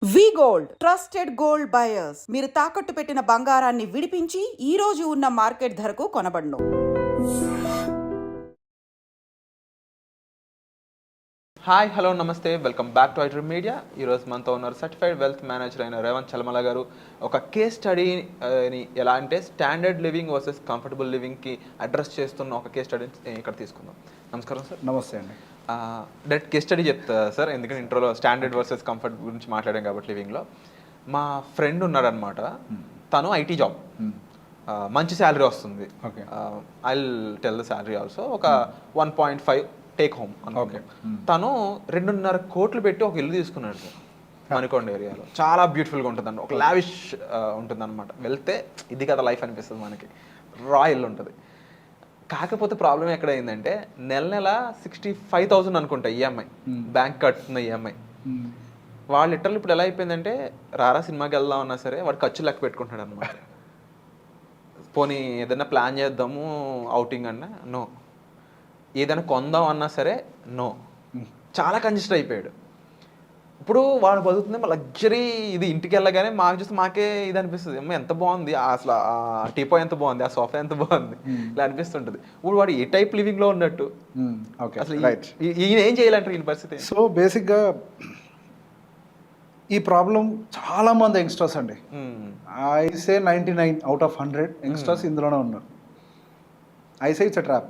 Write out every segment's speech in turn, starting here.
వి gold trusted gold buyers మీరు తాకట్టు పెట్టిన బంగారాన్ని విడిపించి ఈ రోజు ఉన్న మార్కెట్ ధరకు కొనబడును. హాయ్ హలో నమస్తే welcome back to iDream media. ఈరోజు మనతో ఉన్నారు సర్టిఫైడ్ వెల్త్ మేనేజర్ అయిన రేవంత్ చలమల గారు. ఒక కేస్ స్టడీని ఎలా అంటే స్టాండర్డ్ లివింగ్ వర్సెస్ కంఫర్టబుల్ లివింగ్కి అడ్రస్ చేస్తున్న ఒక కేస్ స్టడీని ఇక్కడ తీసుకుందాం. నమస్కారం సార్. నమస్తే అండి. డైరెక్ట్ కేస్ స్టడీ చెప్తా సార్, ఎందుకంటే ఇంట్రోలో స్టాండర్డ్ వర్సెస్ కంఫర్ట్ గురించి మాట్లాడాం కాబట్టి. లివింగ్లో మా ఫ్రెండ్ ఉన్నాడనమాట. తను ఐటీ జాబ్, మంచి శాలరీ వస్తుంది. I tell the salary also ఒక 1.5 టేక్ హోమ్. ఓకే, తను 2.5 కోట్లు పెట్టి ఒక ఇల్లు తీసుకున్నాడు సార్ మణికొండ ఏరియాలో. చాలా బ్యూటిఫుల్గా ఉంటుందండి, ఒక లావిష్ ఉంటుంది అనమాట. వెళ్తే ఇది కదా లైఫ్ అనిపిస్తుంది మనకి. రాయల్ ఉంటుంది. కాకపోతే ప్రాబ్లం ఎక్కడ అయిందంటే నెల 65,000 అనుకుంటా ఈఎంఐ, బ్యాంక్ కట్టున్న ఈఎంఐ. వాళ్ళు లిటరల్ ఇప్పుడు ఎలా అయిపోయిందంటే రారా సినిమాకి వెళ్దాం అన్నా సరే వాడు ఖర్చు లెక్క పెట్టుకుంటున్నాడు అనమాట. పోనీ ఏదైనా ప్లాన్ చేద్దాము అవుటింగ్ అన్నా నో, ఏదైనా కొందాం అన్నా సరే నో. చాలా కంజెస్ట్ అయిపోయాడు. ఇప్పుడు వాడు బతుకుతుంది లగ్జరీ. ఇది ఇంటికి వెళ్ళగానే మాకు చూస్తే మాకే ఇది అనిపిస్తుంది, అమ్మ ఎంత బాగుంది, అసలు ఆ టీపో ఎంత బాగుంది, ఆ సోఫా ఎంత బాగుంది, ఇలా అనిపిస్తుంటుంది. ఇప్పుడు వాడు ఏ టైప్ లివింగ్ లో ఉన్నట్టు. అసలు ఈయన ఏం చేయాలంటారు ఈయన పరిస్థితి? సో బేసిక్గా ఈ ప్రాబ్లం చాలా మంది యంగ్స్టర్స్ అండి, ఐసే 99 out of 100 యంగ్స్టర్స్ ఇందులోనే ఉన్నారు. ఐసే ఇట్స్ అ ట్రాప్,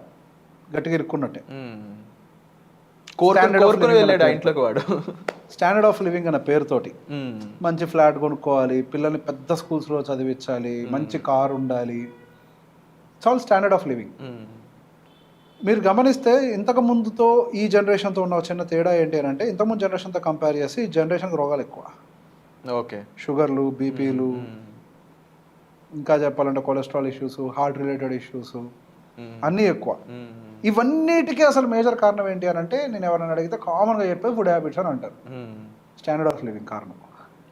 గట్టిగా ఇరుక్కున్నట్టే. ఇంట్లోకి వాడు స్టాండర్డ్ ఆఫ్ లివింగ్ అనే పేరుతోటి మంచి ఫ్లాట్ కొనుక్కోవాలి, పిల్లల్ని పెద్ద స్కూల్స్లో చదివించాలి, మంచి కార్ ఉండాలి. It's all standard of living. మీరు గమనిస్తే ఇంతకు ముందుతో ఈ జనరేషన్తో ఉన్న చిన్న తేడా ఏంటి అని అంటే, ఇంతకుముందు జనరేషన్తో కంపేర్ చేసి ఈ జనరేషన్కి రోగాలు ఎక్కువ. ఓకే, షుగర్లు, బీపీలు, ఇంకా చెప్పాలంటే cholesterol issues, heart related issues అన్నీ ఎక్కువ. ఇవన్నిటికీ అసలు మేజర్ కారణం ఏంటి అని అంటే, నేను ఎవరైనా అడిగితే కామన్గా చెప్పే ఫుడ్ హ్యాబిట్స్ అని అంటారు. స్టాండర్డ్ ఆఫ్ లివింగ్ కారణం,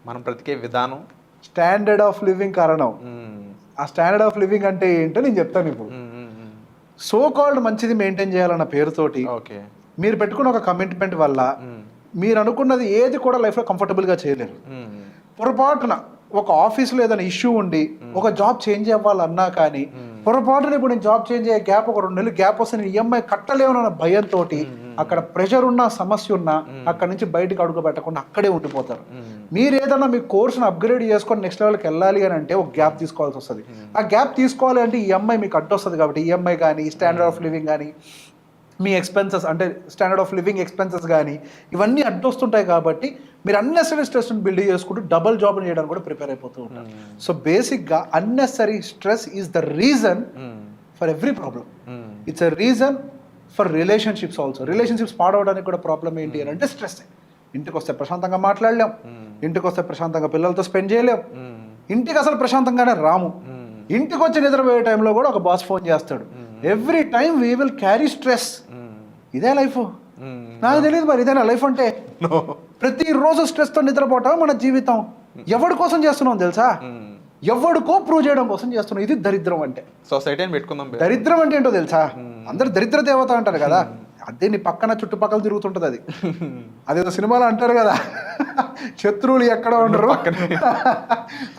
మనం బ్రతికే విధానం. స్టాండర్డ్ ఆఫ్ లివింగ్ కారణం. ఆ స్టాండర్డ్ ఆఫ్ లివింగ్ అంటే ఏంటో నేను చెప్తాను ఇప్పుడు. సో కాల్డ్ మంచిది మెయింటైన్ చేయాలన్న పేరుతోటి మీరు పెట్టుకున్న ఒక కమిట్మెంట్ వల్ల మీరు అనుకున్నది ఏది కూడా లైఫ్లో కంఫర్టబుల్గా చేయలేరు. పొరపాటున ఒక ఆఫీస్లో ఏదైనా ఇష్యూ ఉండి ఒక జాబ్ చేంజ్ అవ్వాలన్నా కానీ పొరపాటున ఇప్పుడు నేను జాబ్ చేంజ్ అయ్యే గ్యాప్ ఒక 2 నెలలు గ్యాప్ వస్తే నేను ఈఎంఐ కట్టలేమన్న భయంతో అక్కడ ప్రెషర్ ఉన్నా, సమస్య ఉన్నా అక్కడ నుంచి బయటకు అడుగు పెట్టకుండా అక్కడే ఉండిపోతారు. మీరు ఏదన్నా మీ కోర్సును అప్గ్రేడ్ చేసుకొని నెక్స్ట్ లెవెల్కి వెళ్ళాలి అని అంటే ఒక గ్యాప్ తీసుకోవాల్సి వస్తుంది. ఆ గ్యాప్ తీసుకోవాలి అంటే ఈఎంఐ మీకు అడ్డు వస్తుంది. కాబట్టి ఈఎంఐ కానీ, స్టాండర్డ్ ఆఫ్ లివింగ్ కానీ, మీ ఎక్స్పెన్సెస్ అంటే స్టాండర్డ్ ఆఫ్ లివింగ్ ఎక్స్పెన్సెస్ కానీ ఇవన్నీ అడ్డొస్తుంటాయి. కాబట్టి మీరు అన్నెసరీ స్ట్రెస్ని బిల్డ్ చేసుకుంటూ డబుల్ జాబ్ చేయడానికి కూడా ప్రిపేర్ అయిపోతూ ఉంటారు. సో బేసిక్గా unnecessary stress is the reason for every problem. It's a reason for relationships also. Relationships పాడవడానికి కూడా ప్రాబ్లం ఏంటి అని అంటే స్ట్రెస్. ఇంటికి వస్తే ప్రశాంతంగా మాట్లాడలేం, ఇంటికి వస్తే ప్రశాంతంగా పిల్లలతో స్పెండ్ చేయలేం, ఇంటికి అసలు ప్రశాంతంగానే రాము. ఇంటికి వచ్చి నిద్రపోయే టైంలో కూడా ఒక బాస్ ఫోన్ చేస్తాడు. Every time we will carry stress. ఇదే లైఫ్? నాకు తెలియదు మరి ఇదేనా లైఫ్ అంటే. ప్రతిరోజు స్ట్రెస్తో నిద్రపోవటం మన జీవితం. ఎవరి కోసం చేస్తున్నాం తెలుసా? ఎవరికో ప్రూవ్ చేయడం కోసం చేస్తున్నాం. ఇది దరిద్రం అంటే. సొసైటీ అని పెట్టుకుందాం. దరిద్రం అంటే ఏంటో తెలుసా? అందరు దరిద్ర దేవత అంటారు కదా, అదే నీ పక్కన చుట్టుపక్కల తిరుగుతుంటది. అది అదేదో సినిమాలో అంటారు కదా, శత్రువులు ఎక్కడ ఉండరు.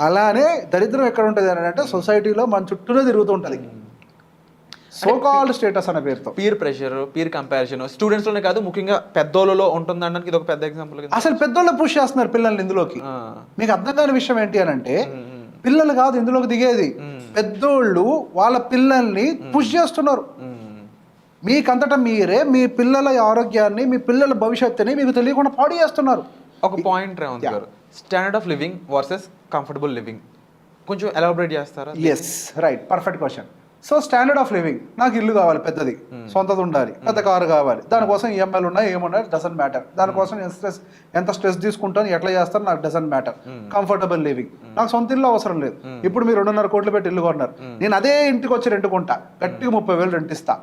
అలానే దరిద్రం ఎక్కడ ఉంటుంది అని అంటే సొసైటీలో మన చుట్టూనే తిరుగుతుంటది. సో కాల్డ్ స్టేటస్ అనే పేరుతో peer pressure, peer comparison students లోనే కాదు, ముఖ్యంగా పెద్దోళ్ళలో ఉంటుందనడానికి ఇది ఒక పెద్ద ఎగ్జాంపుల్. అసలు పెద్దోళ్ళు పుష్ చేస్తున్నారు పిల్లల్ని ఇందులోకి. మీకు అర్థం కాని విషయం ఏంటి అని అంటే, పిల్లలు కాదు ఇందులోకి దిగేది, పెద్దోళ్ళు వాళ్ళ పిల్లల్ని పుష్ చేస్తున్నారు. మీకంతటా మీరే మీ పిల్లల ఆరోగ్యాన్ని, మీ పిల్లల భవిష్యత్తుని మీకు తెలియకుండా పాడు చేస్తున్నారు. ఒక పాయింట్ రేవంత్ గారు, standard of living versus comfortable living కొంచెం ఎలాబరేట్ చేస్తారా? Yes, right, perfect question. So standard of living, నాకు ఇల్లు కావాలి, పెద్దది సొంతది ఉండాలి, పెద్ద కారు కావాలి, దానికోసం ఈఎంఐలు ఉన్నాయి, ఏమున్నాయి డజంట్ మ్యాటర్. దానికోసం ఎంత స్ట్రెస్ తీసుకుంటాను, ఎట్లా చేస్తాను నాకు డజంట్ మ్యాటర్. కంఫర్టబుల్ లివింగ్, నాకు సొంత ఇల్లు అవసరం లేదు. ఇప్పుడు మీరు 2.5 కోట్లు పెట్టి ఇల్లు కొన్నారు, నేను అదే ఇంటికి వచ్చి రెంట్ కొంటా, గట్టిగా 30,000 రెంట్ ఇస్తా,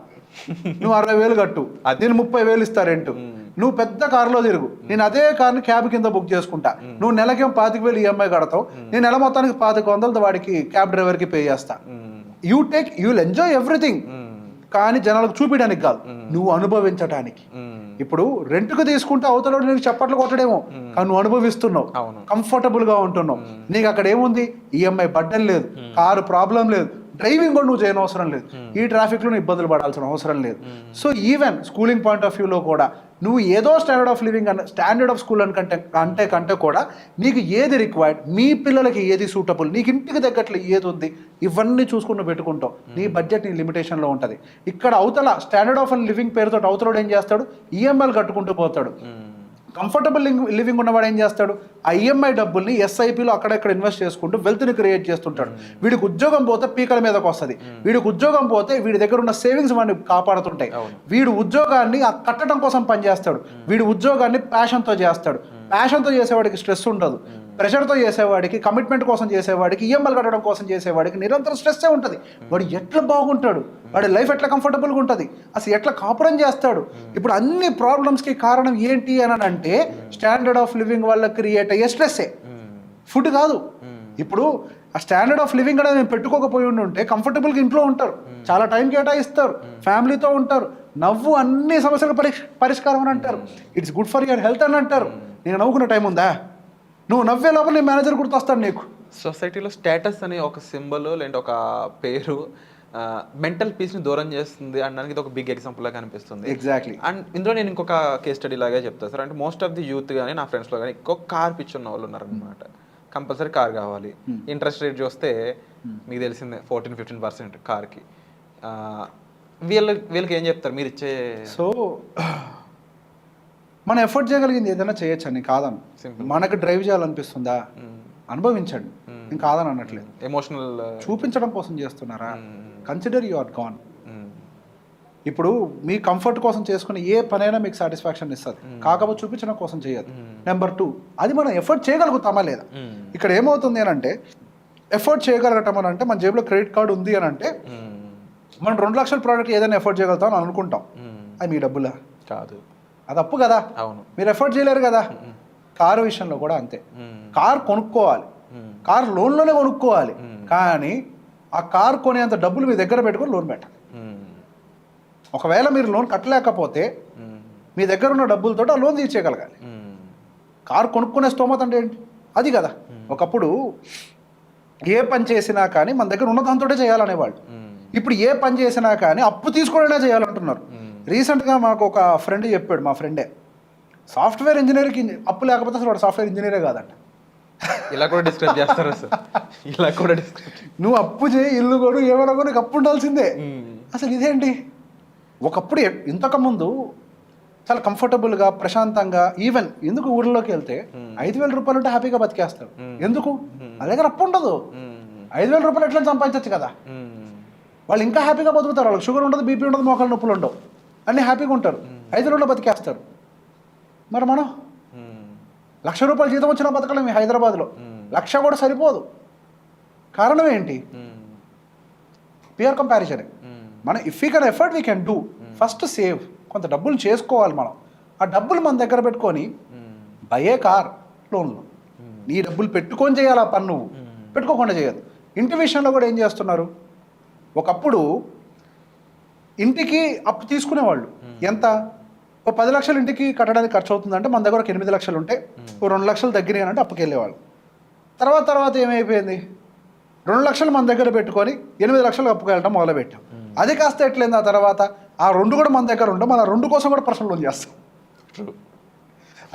నువ్వు 60,000 కట్టు, నేను 30,000 ఇస్తా రెంట్. నువ్వు పెద్ద కారులో తిరుగు, నేను అదే కార్ని క్యాబ్ కింద బుక్ చేసుకుంటా, నువ్వు నెలకేం 25,000 ఈఎంఐ కడతావు, నేను నెల మొత్తానికి 2500 వాడికి క్యాబ్ డ్రైవర్కి పే చేస్తా. You will enjoy everything. కానీ జనాలకు చూపించడానికి కాదు, నువ్వు అనుభవించడానికి. ఇప్పుడు రెంట్కు తీసుకుంటే అవతల నీకు చప్పట్లు కొట్టడేమో, కానీ నువ్వు అనుభవిస్తున్నావు, కంఫర్టబుల్ గా ఉంటున్నావు. నీకు అక్కడ ఏముంది, ఈఎంఐ బడ్డన్ లేదు, కారు ప్రాబ్లం లేదు, డ్రైవింగ్ కూడా నువ్వు చేయని అవసరం లేదు, ఈ ట్రాఫిక్లో నువ్వు ఇబ్బందులు పడాల్సిన అవసరం లేదు. So even schooling point of వ్యూలో కూడా నువ్వు ఏదో standard of living standard of school కంటే కూడా నీకు ఏది రిక్వైర్డ్, మీ పిల్లలకి ఏది సూటబుల్, నీకు ఇంటికి తగ్గట్లు ఏది ఉంది, ఇవన్నీ చూసుకుని పెట్టుకుంటావు. నీ బడ్జెట్ నీ లిమిటేషన్లో ఉంటుంది. ఇక్కడ అవతల స్టాండర్డ్ ఆఫ్ లివింగ్ పేరుతో అవతల ఏం చేస్తాడు, ఈఎంఐలు కట్టుకుంటూ పోతాడు. కంఫర్టబుల్ లివింగ్ ఉన్నవాడు ఏం చేస్తాడు, ఆ ఈఎంఐ డబ్బుల్ని ఎస్ఐపిలో అక్కడెక్కడ ఇన్వెస్ట్ చేసుకుంటూ వెల్త్ని క్రియేట్ చేస్తుంటాడు. వీడికి ఉద్యోగం పోతే పీకల మీదకి వస్తుంది, వీడికి ఉద్యోగం పోతే వీడి దగ్గర ఉన్న సేవింగ్స్ వాడిని కాపాడుతుంటాయి. వీడు ఉద్యోగాన్ని కట్టడం కోసం పనిచేస్తాడు, వీడి ఉద్యోగాన్ని ప్యాషన్తో చేస్తాడు. ప్యాషన్తో చేసేవాడికి స్ట్రెస్ ఉండదు, ప్రెషర్తో చేసేవాడికి, కమిట్మెంట్ కోసం చేసేవాడికి, ఈఎంఐలు కట్టడం కోసం చేసేవాడికి నిరంతరం స్ట్రెస్సే ఉంటుంది. వాడు ఎట్లా బాగుంటాడు, వాడి లైఫ్ ఎట్లా కంఫర్టబుల్గా ఉంటుంది, అసలు ఎట్లా కాపురం చేస్తాడు. ఇప్పుడు అన్ని ప్రాబ్లమ్స్కి కారణం ఏంటి అని అంటే స్టాండర్డ్ ఆఫ్ లివింగ్ వల్ల క్రియేట్ అయ్యే స్ట్రెస్సే, ఫుడ్ కాదు. ఇప్పుడు ఆ స్టాండర్డ్ ఆఫ్ లివింగ్ అనేది మేము పెట్టుకోకపోయి ఉంటే కంఫర్టబుల్గా ఇంట్లో ఉంటారు, చాలా టైం కేటాయిస్తారు, ఫ్యామిలీతో ఉంటారు, నవ్వు అన్ని సమస్యలకు పరిష్కారం అని అంటారు, it's good for your health అని అంటారు. నేను నవ్వుకునే టైం ఉందా, నువ్వు నవ్వే లోపల నీ మేనేజర్ గుర్తొస్తాడు నీకు. సొసైటీలో స్టేటస్ అనే ఒక సింబల్ లేదంటే ఒక పేరు మెంటల్ పీస్ని దూరం చేస్తుంది అనడానికి ఇది ఒక బిగ్ ఎగ్జాంపుల్ లాగా అనిపిస్తుంది. ఎగ్జాక్ట్లీ. అండ్ ఇందులో నేను ఇంకొక కేస్ స్టడీ లాగా చెప్తాను సార్. అంటే మోస్ట్ ఆఫ్ ది యూత్ కానీ నా ఫ్రెండ్స్లో కానీ ఎక్కువ కార్ పిచ్చి ఉన్న వాళ్ళు ఉన్నారనమాట. కంపల్సరీ కార్ కావాలి. ఇంట్రెస్ట్ రేట్ చూస్తే మీకు తెలిసిందే 14-15% కార్కి. వీళ్ళకి ఏం చెప్తారు మీరు ఇచ్చే? సో మనం ఎఫర్ట్ చేయగలిగింది ఏదైనా చేయొచ్చు అని కాదను. మనకు డ్రైవ్ చేయాలనిపిస్తుందా, అనుభవించండి, నేను కాదని అనట్లేదు. ఎమోషనల్ చూపించడం కోసం చేస్తున్నారా, కన్సిడర్ యు ఆర్ గాన్. ఇప్పుడు మీ కంఫర్ట్ కోసం చేసుకునే ఏ పనైనా మీకు సాటిస్ఫాక్షన్ ఇస్తుంది, కాకపోతే చూపించడం కోసం చేయదు. నెంబర్ 2, అది మనం ఎఫర్ట్ చేయగలుగుతామా లేదా. ఇక్కడ ఏమవుతుంది అని అంటే ఎఫర్ట్ చేయగలగటం అని అంటే మన జేబులో క్రెడిట్ కార్డు ఉంది అని అంటే మనం 2 లక్షల ప్రోడక్ట్ ఏదైనా ఎఫర్ట్ చేయగలుగుతాం అని అనుకుంటాం. అది మీ డబ్బులా కాదు, అది అప్పు కదా. అవును, మీరు ఎఫర్ట్ చేయలేరు కదా. కారు విషయంలో కూడా అంతే. కార్ కొనుక్కోవాలి, కార్ లోన్లోనే కొనుక్కోవాలి, కానీ ఆ కార్ కొనేంత డబ్బులు మీ దగ్గర పెట్టుకొని లోన్ పెట్టాలి. ఒకవేళ మీరు లోన్ కట్టలేకపోతే మీ దగ్గర ఉన్న డబ్బులతో ఆ లోన్ తీర్చేయగలగాలి. కారు కొనుక్కునే స్తోమత అంటే ఏంటి, అది కదా. ఒకప్పుడు ఏ పని చేసినా కానీ మన దగ్గర ఉన్న దాంతో చేయాలనేవాళ్ళు. ఇప్పుడు ఏ పని చేసినా కానీ అప్పు తీసుకోవడమే చేయాలంటున్నారు. రీసెంట్గా మాకు ఒక ఫ్రెండ్ చెప్పాడు, మా ఫ్రెండే సాఫ్ట్వేర్ ఇంజనీర్కి అప్పు లేకపోతే అసలు వాడు సాఫ్ట్వేర్ ఇంజనీరే కాదంట. ఇలా కూడా డిస్క్రైబ్ చేస్తారు సార్, ఇలా కూడా డిస్క్రైబ్. నువ్వు అప్పు చేయి, ఇల్లు కూడా ఏమైనా కూడా నీకు అప్పు ఉండాల్సిందే. అసలు ఇదేంటి, ఒకప్పుడు ఇంతకుముందు చాలా కంఫర్టబుల్గా ప్రశాంతంగా, ఈవెన్ ఎందుకు ఊళ్ళోకి వెళ్తే 5,000 రూపాయలు ఉంటే హ్యాపీగా బతికేస్తారు. ఎందుకు, వాళ్ళ దగ్గర అప్పు ఉండదు. 5,000 రూపాయలు ఎట్లా సంపాదించవచ్చు కదా. వాళ్ళు ఇంకా హ్యాపీగా బతుకుతారు, వాళ్ళకి షుగర్ ఉండదు, బీపీ ఉండదు, మోకాళ్ళ నొప్పులు ఉండవు, అన్నీ హ్యాపీగా ఉంటారు, 5,000 బతికేస్తారు. మరి మనం 1,00,000 రూపాయలు జీతం వచ్చినా బతకలేము హైదరాబాద్లో. 1,00,000 కూడా సరిపోదు. కారణం ఏంటి, పియర్ కంపారిజన్. మనం if you can effort we can do. First save, కొంత డబ్బులు చేసుకోవాలి మనం. ఆ డబ్బులు మన దగ్గర పెట్టుకొని బయే కార్ లోన్లో, నీ డబ్బులు పెట్టుకొని చేయాలి ఆ పని, నువ్వు పెట్టుకోకుండా చేయదు. ఇంటి విషయంలో కూడా ఏం చేస్తున్నారు, ఒకప్పుడు ఇంటికి అప్పు తీసుకునేవాళ్ళు. ఎంత, ఓ 10 లక్షలు ఇంటికి కట్టడానికి ఖర్చు అవుతుందంటే మన దగ్గర ఒక 8 లక్షలు ఉంటే ఓ 2 లక్షలు తగ్గినాయి అంటే అప్పుకి వెళ్ళేవాళ్ళు. తర్వాత ఏమైపోయింది, 2 లక్షలు మన దగ్గర పెట్టుకొని 8 లక్షలు అప్పుకు వెళ్ళడం మొదలుపెట్టాం. అది కాస్త ఎట్లయింది, ఆ తర్వాత ఆ 2 కూడా మన దగ్గర ఉండవు, మన 2 కోసం కూడా పర్సనల్ లోన్ చేస్తాం.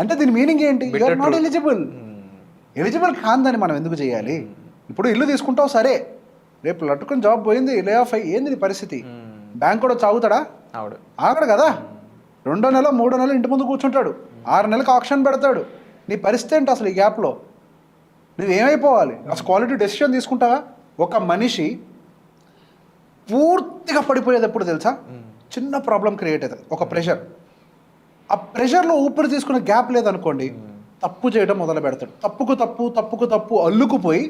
అంటే దీని మీనింగ్ ఏంటి, యూఆర్ నాట్ ఎలిజిబుల్ కాందని మనం ఎందుకు చేయాలి. ఇప్పుడు ఇల్లు తీసుకుంటావు సరే, రేపు లట్టుకుని జాబ్ పోయింది, లే ఆఫ్ అయ్యి, ఏంది నీ పరిస్థితి, బ్యాంక్ కూడా చాగుతాడా, ఆగడు కదా. 2వ నెల 3వ నెల ఇంటి ముందు కూర్చుంటాడు, 6 నెలలకు ఆప్షన్ పెడతాడు. నీ పరిస్థితి ఏంటి అసలు, ఈ గ్యాప్లో నువ్వేమైపోవాలి. అసలు క్వాలిటీ డెసిషన్ తీసుకుంటావా. ఒక మనిషి పూర్తిగా పడిపోయేది ఎప్పుడు తెలుసా, చిన్న ప్రాబ్లం క్రియేట్ అవుతుంది, ఒక ప్రెషర్. ఆ ప్రెషర్లో ఊపిరి తీసుకునే గ్యాప్ లేదనుకోండి, తప్పు చేయడం మొదలు పెడతాడు. తప్పుకు తప్పు అల్లుకుపోయి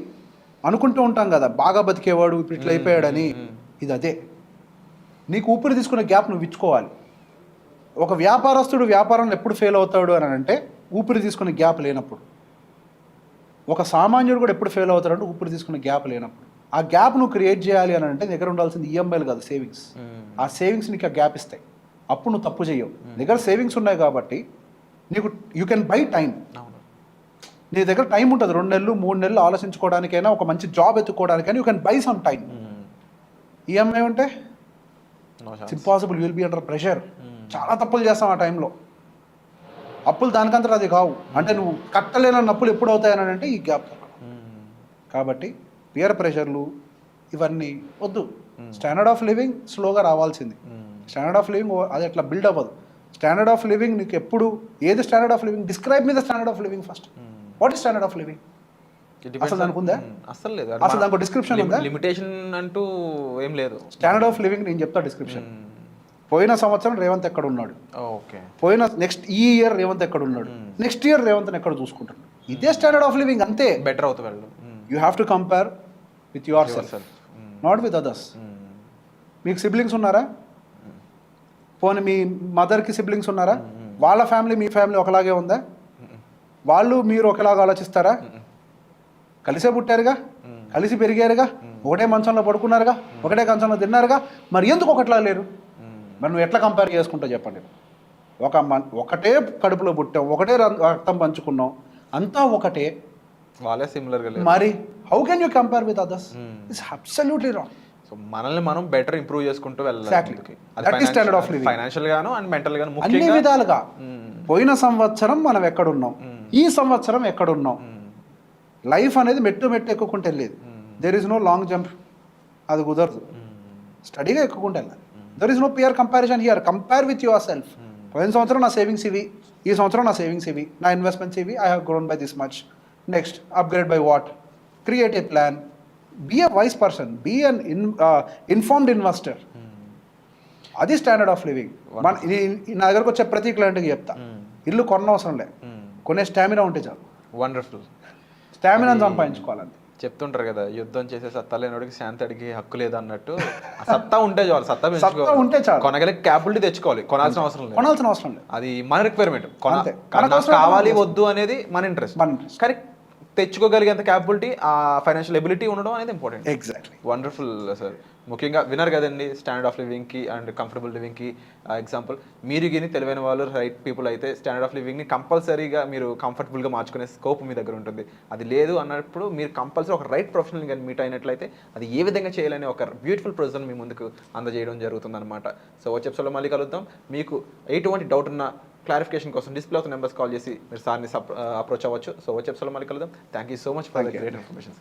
అనుకుంటూ ఉంటాం కదా, బాగా బతికేవాడు ఇప్పుడు ఇట్లా అయిపోయాడని. ఇది అదే, నీకు ఊపిరి తీసుకునే గ్యాప్ నువ్వు ఇచ్చుకోవాలి. ఒక వ్యాపారస్తుడు వ్యాపారంలో ఎప్పుడు ఫెయిల్ అవుతాడు అని అంటే ఊపిరి తీసుకునే గ్యాప్ లేనప్పుడు. ఒక సామాన్యుడు కూడా ఎప్పుడు ఫెయిల్ అవుతాడంటే ఊపిరి తీసుకునే గ్యాప్ లేనప్పుడు. ఆ గ్యాప్ నువ్వు క్రియేట్ చేయాలి అని అంటే దగ్గర ఉండాల్సింది ఈఎంఐలు కాదు, సేవింగ్స్. ఆ సేవింగ్స్ నీకు ఆ గ్యాప్ ఇస్తాయి, అప్పుడు నువ్వు తప్పు చేయవు. దగ్గర సేవింగ్స్ ఉన్నాయి కాబట్టి నీకు యూ కెన్ బై టైం. నీ దగ్గర టైం ఉంటుంది, 2 నెలలు 3 నెలలు ఆలోచించుకోవడానికైనా, ఒక మంచి జాబ్ ఎత్తుకోవడానికైనా you can buy some time. EMI ఉంటే it's impossible, will be under pressure. చాలా తప్పులు చేస్తాం ఆ టైంలో. అప్పులు దానికంతా అది కావు, అంటే నువ్వు కట్టలేనన్న అప్పులు ఎప్పుడు అవుతాయని అంటే ఈ గ్యాప్. కాబట్టి పియర్ ప్రెషర్లు ఇవన్నీ వద్దు. స్టాండర్డ్ ఆఫ్ లివింగ్ స్లోగా రావాల్సింది. స్టాండర్డ్ ఆఫ్ లివింగ్ అది అట్లా బిల్డ్ అవ్వదు. స్టాండర్డ్ ఆఫ్ లివింగ్ నీకు ఎప్పుడు ఏది standard of living, describe me the standard of living first. What is standard of living? అసలు దానికి ఉందా? అసలు లేదు. అసలు దానికి డిస్క్రిప్షన్ ఉందా? లిమిటేషన్ అంటూ ఏం లేదు. స్టాండర్డ్ ఆఫ్ లివింగ్ నేను చెప్తా డిస్క్రిప్షన్. పోయిన సంవత్సరం రేవంత్ ఎక్కడ ఉన్నాడు, ఓకే, పోయిన నెక్స్ట్ ఈ ఇయర్ రేవంత్ ఎక్కడ ఉన్నాడు, నెక్స్ట్ ఇయర్ రేవంత్ ఎక్కడ చూసుకుంటాడు. ఇదే స్టాండర్డ్ ఆఫ్ లివింగ్, అంతే. బెటర్ అవుతూ వెళ్ళడం. You have to compare with your self, not with others. మీకు సిబ్లింగ్స్ ఉన్నారా? పోనీ మీ మదర్కి సిబ్లింగ్స్ ఉన్నారా? వాళ్ళ ఫ్యామిలీ మీ ఫ్యామిలీ ఒకలాగే ఉందా? వాళ్ళు మీరు ఒకలాగా ఆలోచిస్తారా? కలిసే పుట్టారుగా, కలిసి పెరిగారుగా, ఒకటే మంచంలో పడుకున్నారుగా, ఒకటే కంచంలో తిన్నారుగా, మరి ఎందుకు ఒకట్లా లేరు? మరి నువ్వు ఎట్లా కంపేర్ చేసుకుంటావు చెప్పండి? ఒకటే కడుపులో పుట్టాం, ఒకటే రక్తం పంచుకున్నాం, అంతా ఒకటే, వాళ్ళే సిమిలర్గా లేదు. మరి how can you compare with others? It's absolutely wrong. So మనల్ని మనం బెటర్ ఇంప్రూవ్ చేసుకుంటూ వెళ్ళాలి. ఫైనాన్షియల్ గాను అండ్ మెంటల్ గాను అన్ని విధాలుగా. పోయిన సంవత్సరం మనం ఎక్కడున్నాం, ఈ సంవత్సరం ఎక్కడున్నాం. లైఫ్ అనేది మెట్టు ఎక్కుకుంటే వెళ్ళేది. There is no long jump, అది కుదరదు. స్టడీగా ఎక్కుకుంటే వెళ్ళాలి. There is no peer comparison here. Compare with yourself. పోయిన సంవత్సరం నా సేవింగ్స్ ఇవి, ఈ సంవత్సరం నా సేవింగ్స్ ఇవి, నా ఇన్వెస్ట్మెంట్స్ ఇవి, I have grown by this much. Next upgrade by what? Create a plan. Be a wise person, be an informed investor. అది స్టాండర్డ్ ఆఫ్ లివింగ్. నా దగ్గరకు వచ్చే ప్రతి క్లయింట్కి చెప్తా, ఇల్లు కొనవసరం లే, కొనే స్టామినా ఉంటే చాలు. వండర్ఫుల్. స్టామినాని సంపాదించుకోవాలంటే చెప్తుంటారు కదా, యుద్ధం చేసే సత్తా లేనోడికి శాంతి అడిగి హక్కు లేదు అన్నట్టు. సత్తా ఉంటే చాలు, సత్తా ఉంటే చాలు. కొనగల క్యాపబిలిటీ తెచ్చుకోవాలి, కొనాల్సిన అవసరం లేదు. అది మన రిక్వైర్మెంట్. కావాలి వద్దు అనేది మన ఇంట్రెస్ట్. కరెక్ట్. తెచ్చుకోగలిగేంత క్యాపబిలిటీ, ఆ ఫైనాన్షియల్ ఎబిలిటీ ఉండడం అనేది ఇంపార్టెంట్. ఎగ్జాక్ట్లీ. Wonderful sir. ముఖ్యంగా వినర్ కదండి స్టాండర్డ్ ఆఫ్ లివింగ్కి అండ్ కంఫర్టబుల్ లివింగ్కి ఎగ్జాంపుల్. మీరు గిని తెలివైన వాళ్ళు, రైట్ పీపుల్ అయితే స్టాండర్డ్ ఆఫ్ లివింగ్ని కంపల్సరీగా మీరు కంఫర్టబుల్గా మార్చుకునే స్కోప్ మీ దగ్గర ఉంటుంది. అది లేదు అన్నప్పుడు మీరు కంపల్సరీ ఒక రైట్ ప్రొఫెషనల్ కానీ మీట్ అయినట్లయితే అది ఏ విధంగా చేయాలని ఒక బ్యూటిఫుల్ ప్రొజెక్ట్ మీ ముందుకు అందజేయడం జరుగుతుందన్నమాట. సో వచ్చే ఎపిసోడ్లో మళ్ళీ కలుద్దాం. మీకు ఎటువంటి డౌట్ ఉన్న క్లారిఫికేషన్ కోసం డిస్ప్లే ఆఫ్ నెంబర్స్ కాల్ చేసి మీరు సార్ని అప్రోచ్ అవ్వచ్చు. సో వచ్చే ఎపిసోడ్లో మళ్ళీ కలుద్దాం. Thank you so much for the great information.